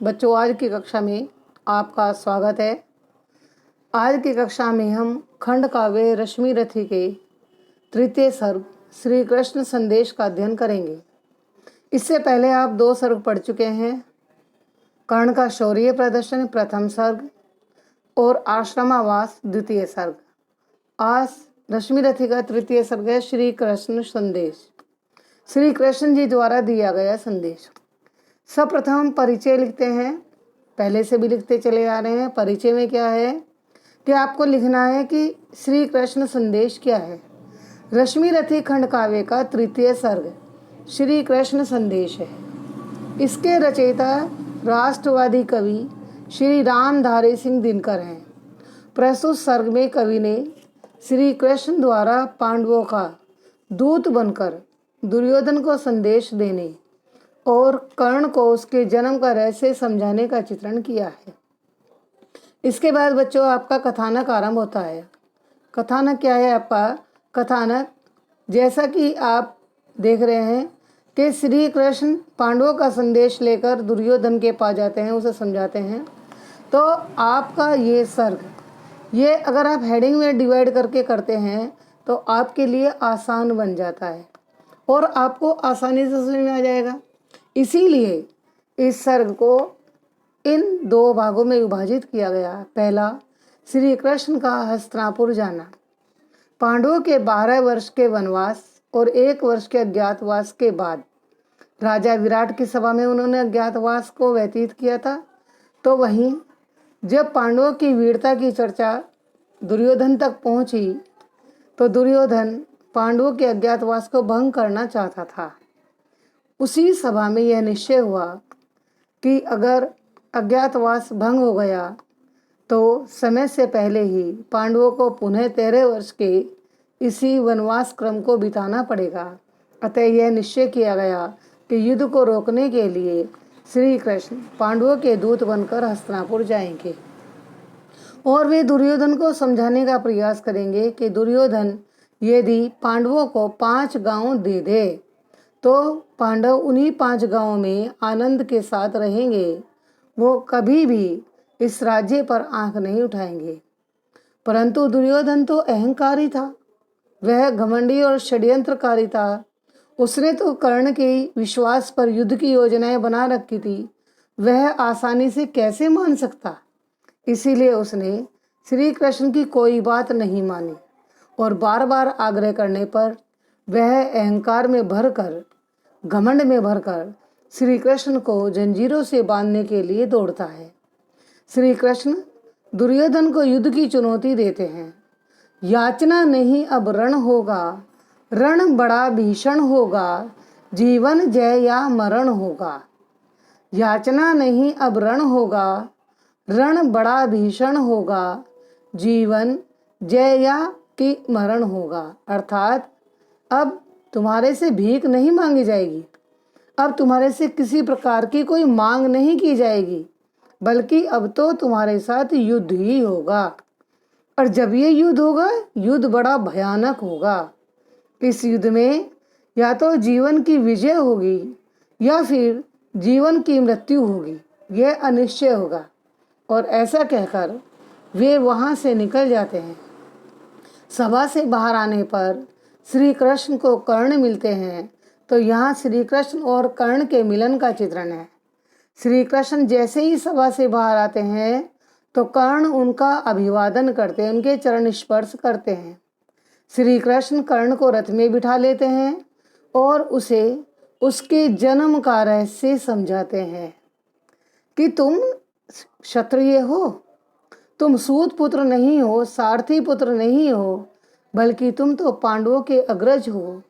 बच्चों, आज की कक्षा में आपका स्वागत है। आज की कक्षा में हम खंड काव्य रश्मि रथी के तृतीय सर्ग श्री कृष्ण संदेश का अध्ययन करेंगे। इससे पहले आप 2 सर्ग पढ़ चुके हैं। कर्ण का शौर्य प्रदर्शन प्रथम सर्ग और आश्रमावास द्वितीय सर्ग। आज रश्मि रथी का तृतीय सर्ग है श्री कृष्ण संदेश, श्री कृष्ण जी द्वारा दिया गया संदेश। सर्वप्रथम परिचय लिखते हैं, पहले से भी लिखते चले आ रहे हैं। परिचय में क्या है कि आपको लिखना है कि श्री कृष्ण संदेश क्या है। रश्मि रथी खंड काव्य का तृतीय सर्ग श्री कृष्ण संदेश है। इसके रचयिता राष्ट्रवादी कवि श्री रामधारी सिंह दिनकर हैं। प्रस्तुत सर्ग में कवि ने श्री कृष्ण द्वारा पांडवों का दूत बनकर दुर्योधन को संदेश देने और कर्ण को उसके जन्म का रहस्य समझाने का चित्रण किया है। इसके बाद बच्चों आपका कथानक आरंभ होता है। कथानक क्या है आपका? कथानक जैसा कि आप देख रहे हैं कि श्री कृष्ण पांडवों का संदेश लेकर दुर्योधन के पास जाते हैं, उसे समझाते हैं। तो आपका ये सर्ग, ये अगर आप हेडिंग में डिवाइड करके करते हैं तो आपके लिए आसान बन जाता है और आपको आसानी से समझ में आ जाएगा। इसीलिए इस सर्ग को इन 2 भागों में विभाजित किया गया। पहला, श्री कृष्ण का हस्तिनापुर जाना। पांडवों के 12 वर्ष के वनवास और 1 वर्ष के अज्ञातवास के बाद राजा विराट की सभा में उन्होंने अज्ञातवास को व्यतीत किया था। तो वहीं जब पांडवों की वीरता की चर्चा दुर्योधन तक पहुंची तो दुर्योधन पांडवों के अज्ञातवास को भंग करना चाहता था। उसी सभा में यह निश्चय हुआ कि अगर अज्ञातवास भंग हो गया तो समय से पहले ही पांडवों को पुनः 13 वर्ष के इसी वनवास क्रम को बिताना पड़ेगा। अतः यह निश्चय किया गया कि युद्ध को रोकने के लिए श्री कृष्ण पांडवों के दूत बनकर हस्तिनापुर जाएंगे और वे दुर्योधन को समझाने का प्रयास करेंगे कि दुर्योधन यदि पांडवों को 5 गांव दे दे तो पांडव उन्हीं 5 गांवों में आनंद के साथ रहेंगे। वो कभी भी इस राज्य पर आंख नहीं उठाएंगे। परंतु दुर्योधन तो अहंकारी था, वह घमंडी और षड्यंत्रकारी था। उसने तो कर्ण के विश्वास पर युद्ध की योजनाएं बना रखी थी, वह आसानी से कैसे मान सकता। इसीलिए उसने श्री कृष्ण की कोई बात नहीं मानी और बार बार आग्रह करने पर वह अहंकार में भरकर, घमंड में भरकर श्री कृष्ण को जंजीरों से बांधने के लिए दौड़ता है। श्री कृष्ण दुर्योधन को युद्ध की चुनौती देते हैं। याचना नहीं अब रण होगा, रण बड़ा भीषण होगा, जीवन जय या मरण होगा। याचना नहीं अब रण होगा, रण बड़ा भीषण होगा, जीवन जय या कि मरण होगा। अर्थात अब तुम्हारे से भीख नहीं मांगी जाएगी, अब तुम्हारे से किसी प्रकार की कोई मांग नहीं की जाएगी, बल्कि अब तो तुम्हारे साथ युद्ध ही होगा। और जब ये युद्ध होगा, युद्ध बड़ा भयानक होगा। इस युद्ध में या तो जीवन की विजय होगी या फिर जीवन की मृत्यु होगी, यह अनिश्चय होगा। और ऐसा कहकर वे वहाँ से निकल जाते हैं। सभा से बाहर आने पर श्री कृष्ण को कर्ण मिलते हैं। तो यहाँ श्री कृष्ण और कर्ण के मिलन का चित्रण है। श्री कृष्ण जैसे ही सभा से बाहर आते हैं तो कर्ण उनका अभिवादन करते हैं, उनके चरण स्पर्श करते हैं। श्री कृष्ण कर्ण को रथ में बिठा लेते हैं और उसे उसके जन्म का रहस्य समझाते हैं कि तुम क्षत्रिय हो, तुम सूत पुत्र नहीं हो, सारथी पुत्र नहीं हो, बल्कि तुम तो पांडवों के अग्रज हो,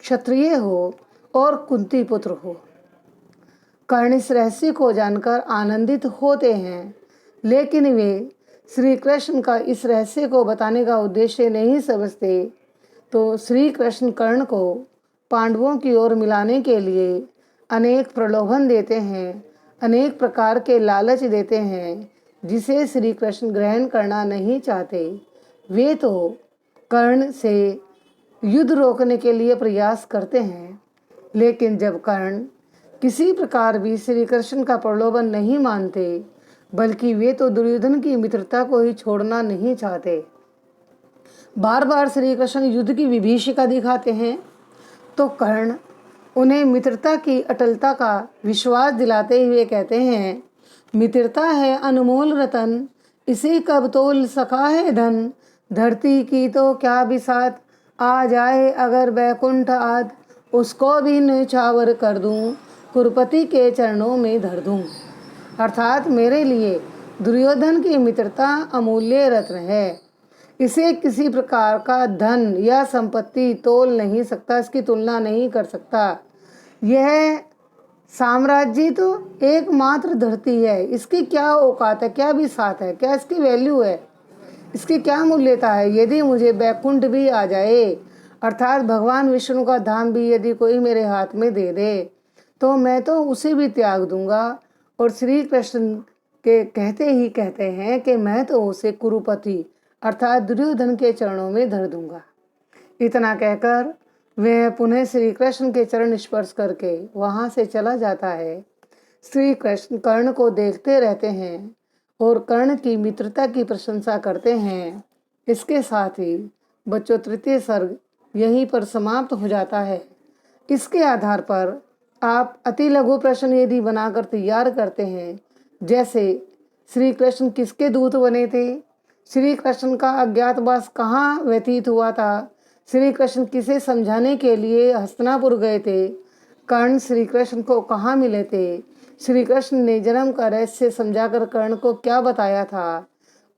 क्षत्रिय हो और कुंती पुत्र हो। कर्ण इस रहस्य को जानकर आनंदित होते हैं, लेकिन वे श्री कृष्ण का इस रहस्य को बताने का उद्देश्य नहीं समझते। तो श्री कृष्ण कर्ण को पांडवों की ओर मिलाने के लिए अनेक प्रलोभन देते हैं, अनेक प्रकार के लालच देते हैं, जिसे श्री कृष्ण ग्रहण करना नहीं चाहते। वे तो कर्ण से युद्ध रोकने के लिए प्रयास करते हैं, लेकिन जब कर्ण किसी प्रकार भी श्री कृष्ण का प्रलोभन नहीं मानते, बल्कि वे तो दुर्योधन की मित्रता को ही छोड़ना नहीं चाहते। बार बार श्री कृष्ण युद्ध की विभीषिका दिखाते हैं तो कर्ण उन्हें मित्रता की अटलता का विश्वास दिलाते हुए कहते हैं, मित्रता है अनमोल रतन, इसे कब तोल सका है धन। धरती की तो क्या बिसात, आ जाए अगर बैकुंठ आद, उसको भी न्यौछावर कर दूं, कुरुपति के चरणों में धर दूं। अर्थात मेरे लिए दुर्योधन की मित्रता अमूल्य रत्न है, इसे किसी प्रकार का धन या संपत्ति तोल नहीं सकता, इसकी तुलना नहीं कर सकता। यह साम्राज्य तो एकमात्र धरती है, इसकी क्या औकात है, क्या भी साथ है, क्या इसकी वैल्यू है, इसकी क्या मूल्यता है। यदि मुझे बैकुंठ भी आ जाए, अर्थात भगवान विष्णु का धाम भी यदि कोई मेरे हाथ में दे दे, तो मैं तो उसे भी त्याग दूंगा। और श्री कृष्ण के कहते ही कहते हैं कि मैं तो उसे कुरुपति अर्थात दुर्योधन के चरणों में धर दूंगा। इतना कहकर वह पुनः श्री कृष्ण के चरण स्पर्श करके वहां से चला जाता है। श्री कृष्ण कर्ण को देखते रहते हैं और कर्ण की मित्रता की प्रशंसा करते हैं। इसके साथ ही बच्चों तृतीय सर्ग यहीं पर समाप्त हो जाता है। इसके आधार पर आप अति लघु प्रश्न यदि बनाकर तैयार करते हैं, जैसे श्री कृष्ण किसके दूत बने थे, श्री कृष्ण का अज्ञातवास कहाँ व्यतीत हुआ था, श्री कृष्ण किसे समझाने के लिए हस्तिनापुर गए थे, कर्ण श्री कृष्ण को कहाँ मिले थे, श्री कृष्ण ने जन्म का रहस्य समझाकर कर्ण को क्या बताया था,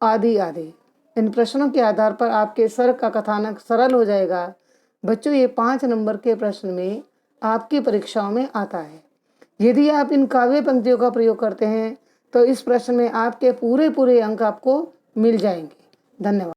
आदि आदि। इन प्रश्नों के आधार पर आपके सर्ग का कथानक सरल हो जाएगा। बच्चों, ये 5 नंबर के प्रश्न में आपकी परीक्षाओं में आता है। यदि आप इन काव्य पंक्तियों का प्रयोग करते हैं तो इस प्रश्न में आपके पूरे अंक आपको मिल जाएंगे। धन्यवाद।